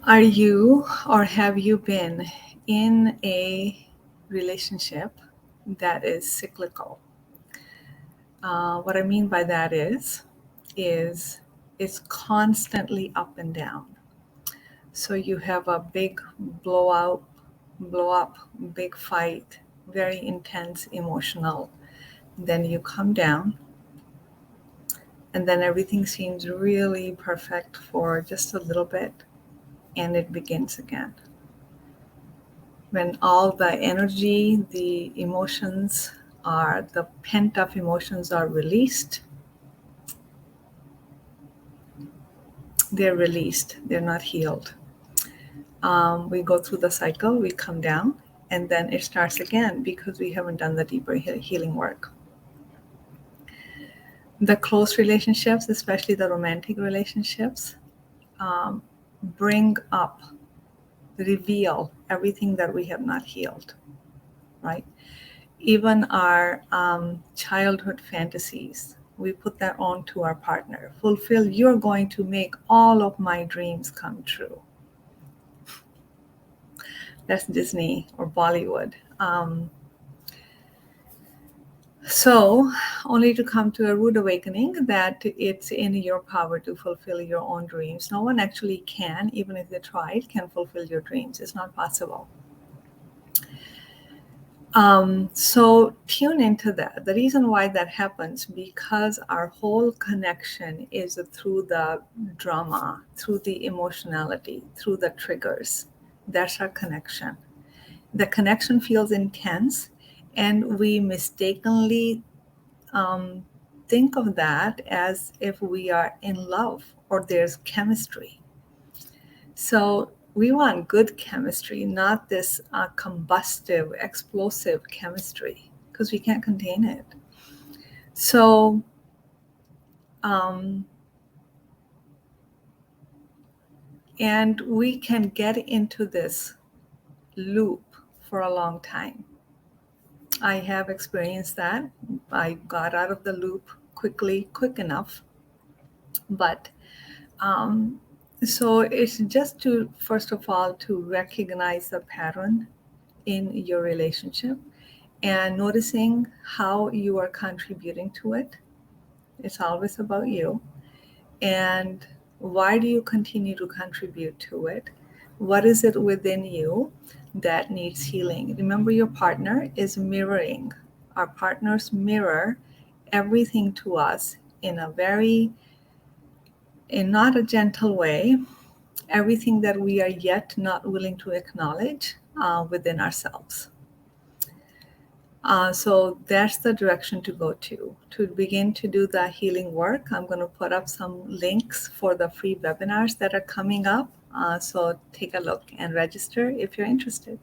Are you or have you been in a relationship that is cyclical? What I mean by that is it's constantly up and down. So you have a big blowout, blow up, big fight, very intense, emotional. Then you come down, and then everything seems really perfect for just a little bit, and it begins again. When all the energy, the emotions the pent up emotions are released, they're released, they're not healed. We go through the cycle, we come down, and then it starts again because we haven't done the deeper healing work. The close relationships, especially the romantic relationships, um, bring up, reveal everything that we have not healed, right? Even our childhood fantasies, we put that on to our partner. Fulfill, you're going to make all of my dreams come true. That's Disney or Bollywood. So, only to come to a rude awakening that it's in your power to fulfill your own dreams. No one actually can, even if they tried, can fulfill your dreams. It's not possible. So tune into that. The reason why that happens, because our whole connection is through the drama, through the emotionality, through the triggers. That's our connection. The connection feels intense, and we mistakenly um, think of that as if we are in love or there's chemistry. So we want good chemistry, not this combustive, explosive chemistry, because we can't contain it. So, um, and we can get into this loop for a long time. I have experienced that. I got out of the loop quickly, quick enough. But um, so it's just to, first of all, to recognize the pattern in your relationship and noticing how you are contributing to it. It's always about you. And why do you continue to contribute to it? What is it within you that needs healing? Remember, your partner is mirroring. Our partners mirror everything to us in a very, in not a gentle way, everything that we are yet not willing to acknowledge within ourselves. So that's the direction to go to. To begin to do the healing work, I'm going to put up some links for the free webinars that are coming up. So take a look and register if you're interested.